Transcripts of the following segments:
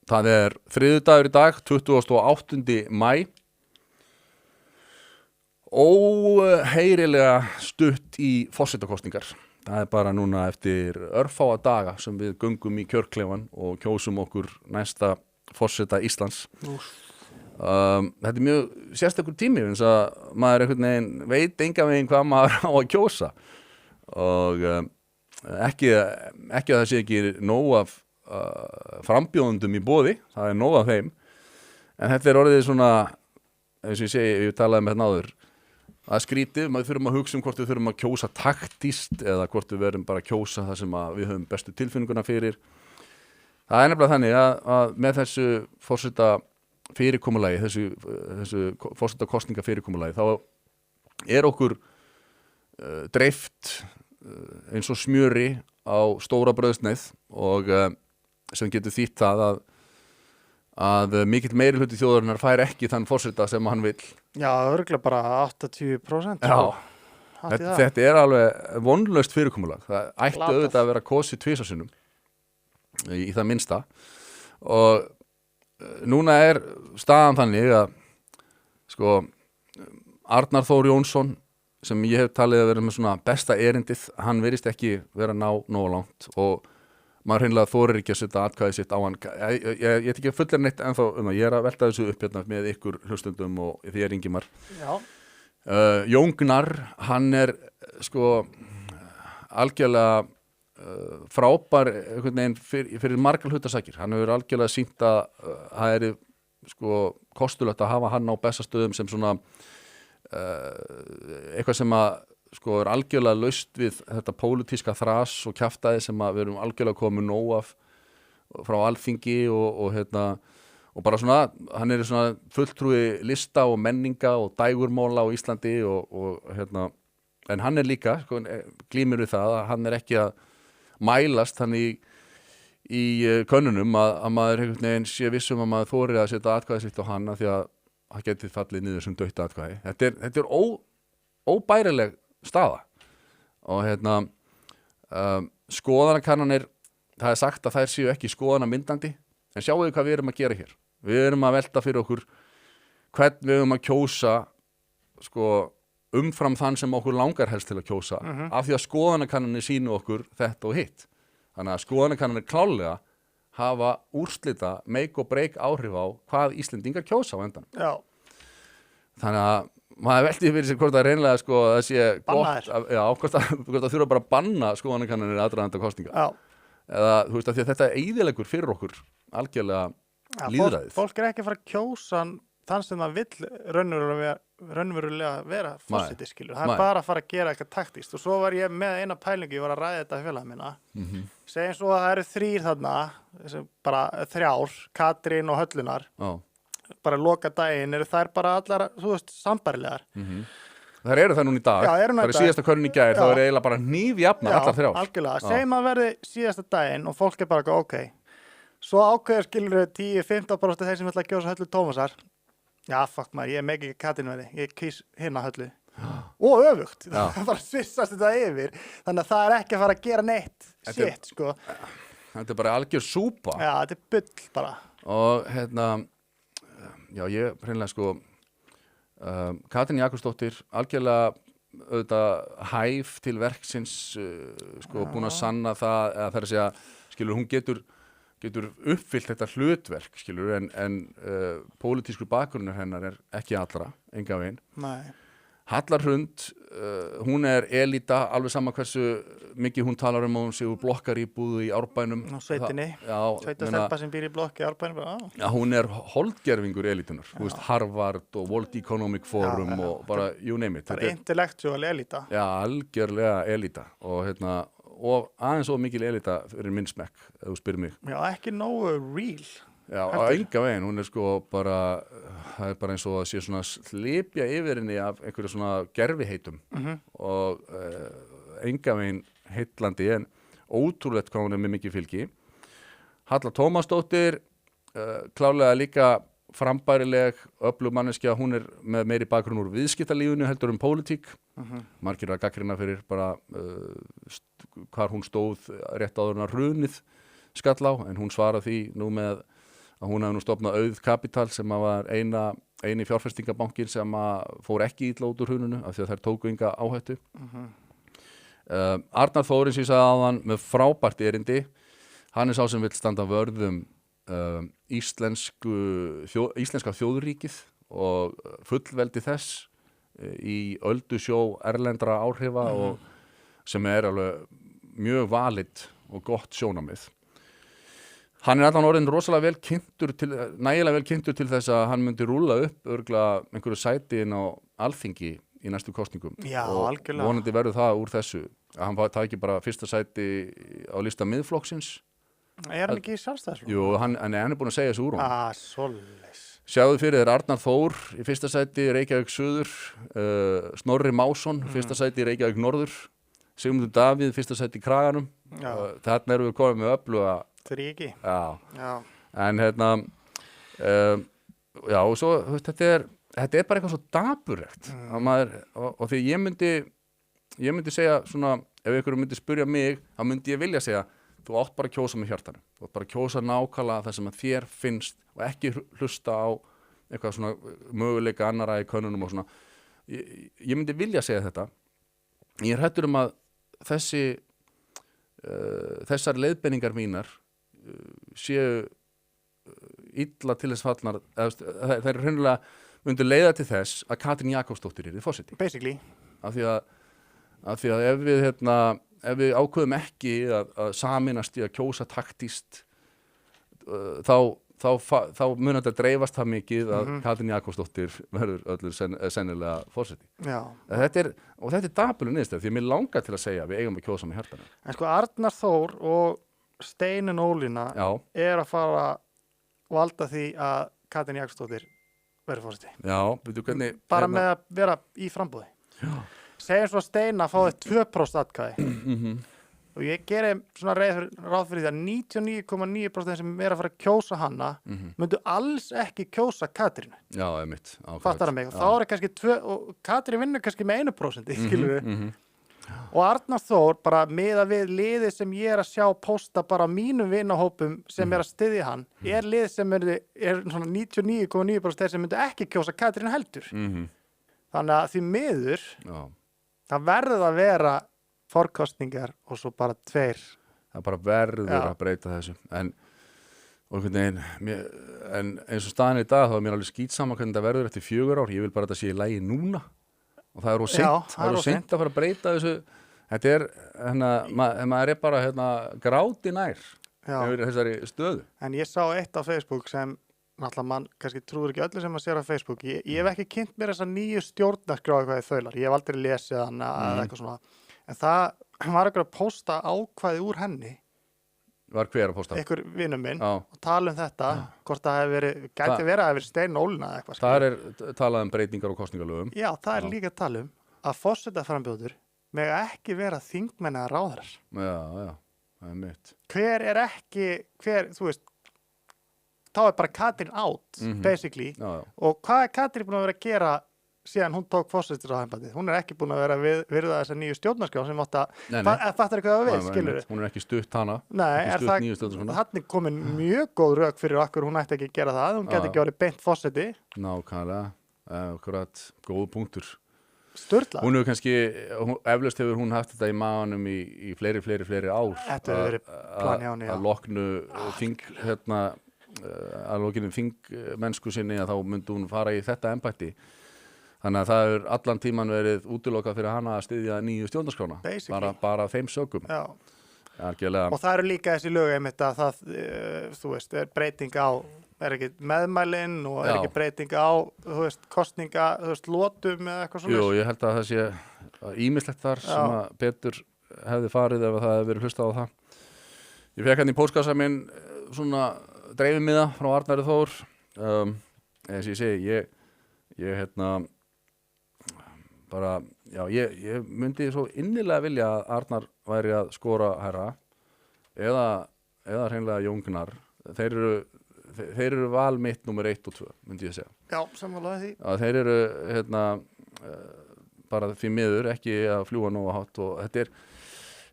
Það þriðjudagur í dag, 28. maí. Óheyrilega stutt í forsetakosningar. Það bara núna eftir örfáa daga sem við göngum í kjörklefan og kjósum okkur næsta forseta Íslands. Þetta mjög sérstakur tími, eins að maður einhvern veginn veit engan veginn hvað maður á að kjósa. Og ekki að það sé ekki nóg af frambjóðendum í boði, það nóg af þeim, en þetta orðið svona, eins og ég segi, ég talaði með hérna áður, það skrítið, maður þurfum að hugsa hvort við þurfum að kjósa taktíst eða hvort við verðum bara að kjósa það sem við höfum bestu tilfinninguna fyrir. Það nefnilega þannig að með þessu forseta fyrirkomulagi, þessu forseta kosninga fyrirkomulagi, þá okkur dreift eins og smjöri á stóra brauðsneið og sem getur þýtt það að mikill meirihluti þjóðarinnar fær ekki þann forseta sem hann vill. Já, örugglega bara 80%. Já, þetta alveg vonlaust fyrirkomulag. Það ætti auðvitað að vera kosið tvisvarsinnum í það minnsta. Og núna staðan þannig að sko, Arnar Þór Jónsson, sem ég hef talið að vera með svona besta erindið, hann virðist ekki vera nógu langt og maður hreinlega þorir ekki að setja atkvæðið sitt á hann. Ég ekki að fullera neitt ennþá ég að velta þessu upp hérna með ykkur hlustundum og því Ingimar. Já. Jón Gnarr, hann sko algjörlega frábær einhvern veginn fyrir margar hlutasakir. Hann hefur algjörlega sýnt að það sko kostulegt að hafa hann á bestastöðum sem svona eitthvað sem að sko algjörlega laust við þetta pólitíska þras og kjaftaði sem við erum algjörlega komið nóg af frá Alþingi og bara svona, hann svona fulltrúi lista og menninga og dægurmála á Íslandi en hann líka, sko, glímir við það að hann ekki að mælast hann í könnunum að maður einhvern veginn sé vissum að maður þorir að setja atkvæði sitt á hann af því að það getið fallið niður sem dautt atkvæði. Þetta óbærileg staða og skoðanakannanir, það sagt að þær séu ekki skoðanamyndandi, en sjáu hvað við erum að gera hér. Við erum að velta fyrir okkur hvern við erum að kjósa sko umfram þann sem okkur langar helst til að kjósa af því að skoðanakannanir sínu okkur þetta og hitt. Þannig að skoðanakannanir klálega hafa úrslita make og break áhrif á hvað Íslendingar kjósa á endan. Já. Þannig að maður velti fyrir sig hvort það reynlega sko að sé bannaðir. Hvort það þurfa bara að banna skoðanakannanir aðdraganda kosninga. Já. Eða þú veist að því að þetta eyðileggur fyrir okkur algjörlega lýðræðið. Fólk ekki að fara að kjósa þann sem það vill raunverulega vera forseti, skilur. Það bara að fara að gera eitthvað taktíst og svo var ég með eina pælingu, ég var að ræða þetta félaga mína. Segjum svo að það eru 3 þarna, bara 3, Katrín og Höllunar. Já. Bara loka daginn, þær bara allar, þú veist, sambærilegar. Það það núna í dag. Já, það síðasta körn í gær, þá eiginlega bara hnífjafnar allar 3. Já, algjörlega. Segjum að verði síðasta daginn og fólk bara ok. Svo ákveður skilur 10-15% þeir sem ætla að kjósa Höllu Tómasar. Já, fuck maður, ég megin ekki Katrín verði. Ég kýs hérna Höllu. Og öfugt. Það bara svissast þetta yfir. Þannig að það ekki að fara að gera neitt. Shit, sko. Þetta bara algjör súpa. Já, þetta bull bara. Og já, ég hreinlega sko Katrín Jakobsdóttir algjörlega auðvitað hæf til verksins sko búin að sanna það að það að segja, skilur, hún getur uppfyllt þetta hlutverk, skilur, en pólitískur bakgrunnur hennar ekki allra, enga veginn. Nei. Hallar Hrund, hún elita, alveg sama hversu mikið hún talar hún sé úr blokkaríbúð í Árbænum. Á sveitinni, sveitastelpa sem býr í blokk í Árbænum. Já, hún holdgerfingur elitunar, þú veist, Harvard og World Economic Forum og bara, you name it. Það intellectual elita. Já, algjörlega elita og aðeins svo mikil elita fyrir minn smekk, ef þú spyrir mig. Já, ekki nógu real. Já, á enga veginn, hún sko bara, það bara eins og að sé svona slepja yfir henni af einhverju svona gerviheitum og enga veginn heitlandi en ótrúlegt hvað hún með mikið fylgi. Halla Tómasdóttir, klárlega líka frambærileg, öflug manneskja, hún með meiri bakgrunn úr viðskiptalífinu heldur pólitík. Margir að gagnrýna fyrir bara hvar hún stóð rétt áður en að hrunið skall á, en hún svaraði því nú með að hún hefði nú stofnað Auð Kapital sem að var eini fjárfestingabankin sem að fór ekki illa út úr hruninu af því að þær tóku enga áhættu. Arnar Þór, eins og ég sagði áðan, með frábært erindi. Hann er sá sem vill standa vörðum íslenska þjóðríkið og fullveldi þess í öldusjó erlendra áhrifa og sem er alveg mjög valid og gott sjónamið. Hann er allan orðinn rosalega nægilega vel kynntur til þess að hann myndi rúlla upp örgulega einhverju sæti inn á Alþingi í næstu kosningum. Já, og algjörlega. vonandi verður það úr þessu. Að hann taki bara fyrsta sæti á lista Miðflokksins. Er hann ekki í Sjálfstæðisflokknum? Jú, hann er búinn að segja þessu úr honum. Svoleiðis. Sjáðu fyrir þér Arnar Þór í fyrsta sæti Reykjavík Suður, Snorri Másson fyrsta sæti Reykjavík Norður, Sigmundur Davíð fyrsta sæti í Kraganum. Þarna erum við komið með öfluga Þríki. Já. En já, og svo þetta er bara eitthvað svo dapurlegt og því ég myndi segja svona, ef einhverjum myndi spyrja mig, þá myndi ég vilja segja þú átt bara að kjósa með hjartanum, þú átt bara að kjósa nákvæmlega það sem að þér finnst og ekki hlusta á eitthvað svona möguleika annara í könnunum og svona. Ég myndi vilja segja þetta. Ég er hræddur að þessar leiðbeiningar mínar séu illa til þess fallnar, það er hreinlega myndi leiða til þess að Katrín Jakobsdóttir yrði forseti. Basically. Af því að ef við ákveðum ekki að sameinast í að kjósa taktíst þá mun þetta dreifast það mikið að Katrín Jakobsdóttir verður öllur sennilega forseti. Já. Þetta er dapurleg niðurstaða því að mér langar til að segja að við eigum að kjósa með hjartanum. En sko Arnar Þór og Steinunn Ólína er að fara valda því að Katrín Jakobsdóttir verður forseti. Já, veitu hvernig bara með að vera í frambúði. Já. Segjum svo að Steina fáið 2% atkvæði. Og ég geri svona ráð fyrir því að 99,9% sem er að fara að kjósa hana myndu alls ekki kjósa Katrínu. Já, einmitt. Fattar það mig? Og þá er kannski og Katrín vinnur kannski með 1%, skilur við. Og Arnar Þór, bara miðað við liðið sem ég er að sjá pósta bara á mínum vinahópum sem er að styðja hann, er lið sem er svona 99,9% þeir sem myndu ekki kjósa Katrín heldur. Þannig að því miður, það verður að vera forkostningar og svo bara 2. Það bara verður að breyta þessu. En eins og staðan í dag, þá er mér alveg skítsama hvernig það verður eftir 4 ár. Ég vil bara að þetta sé í lagi núna. Og það er seint að fara að breyta þessu. Þetta er, maður er bara gráti nær yfir þessari stöðu. En ég sá eitt á Facebook sem náttúrulega mann kannski trúður ekki öllu sem að sér á Facebook. Ég hef ekki kynnt mér þessar nýju stjórnarskrá eitthvað í þaular. Ég hef aldrei lesið hana eða eitthvað svona. En það var eitthvað að pósta ákvæði úr henni. Var hver að pósta? Einhver vinur minn og tala þetta, hvort það gæti verið að hafa verið Steinn Ólína eða eitthvað. Það er talað breytingar og kosningalögum. Já, það líka að tala að forsetaframbjóðendur mega ekki vera þingmenn eða ráðherrar. Já, það er mitt. Hver er ekki, þú veist, þá er bara Katrín out, basically. Já. Og hvað er Katrín búin að vera að gera síðan hún tók forsætisráðembættið? Hún er ekki búin að vera virða þessa nýju stjórnarskrá sem átt að fattar ekki hvað það við, skilur við? Hún er ekki stutt hana. Nei, þannig komin mjög góð rök fyrir okkur, hún ætti ekki að gera það, hún geti ekki orðið beint forseti. Nákvæmlega, akkurat, góð punktur. Sturlað. Hún hefur kannski, eflaust hefur hún haft þetta í maganum í fleiri ár. Þetta hefur verið plan hjá henni, að loknu að lokinu þingmennsku sinni að þá myndi hún fara í þetta embætti. Þannig að það hefur allan tíman verið útilokað fyrir hana að styðja nýju stjórnarskrána. Bara þeim sökum. Já. Algjörlega. Og það eru líka þessi lög einmitt að það, þú veist, er breyting á, er ekki meðmælinn og er ekki breyting á, þú veist, kosninga, þú veist, lotum eða eitthvað svona. Jú, ég held að það sé ýmislegt þar sem að betur hefði farið ef það hefði verið hlustað á það. Ég fekk hann í póstkassa minn svona dreifimiða frá Arnari Þór. Eins og ég segi, ég bara, já, ég myndi svo innilega vilja að Arnar væri að skora hærra eða hreinlega Jón Gnarr. Þeir eru val mitt númer 1 og 2, myndi ég segja. Já, sammála því. Að þeir eru bara því miður ekki að fljúga nógu hátt og þetta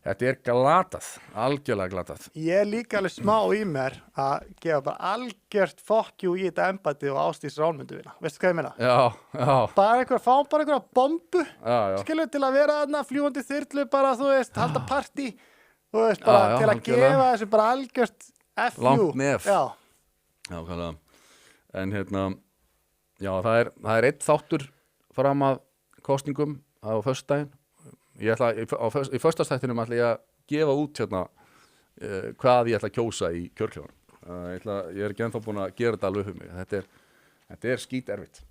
Þetta er glatað, algjörlega glatað. Ég er líka alveg smá í mér að gefa bara algjört fuck you í þetta embætti og Ásdís Ránmundu vinna. Veistu hvað ég meina? Já. Fá bara einhverja bombu, Já. skilur til að vera þarna fljúandi þyrlu bara, þú veist, halda partí, þú veist, bara Já, til að algjörlega. gefa þessu bara algjört FU. Langt nef. Já, Kvæðlega. En já, það er einn þáttur fram að kosningum á föstudaginn. Í föstudagstættinum ætla ég að gefa út hvað ég ætla að kjósa í kjörklefanum. Ég er ekki ennþá búin að gera þetta alveg upp um mig. Þetta er skít erfitt.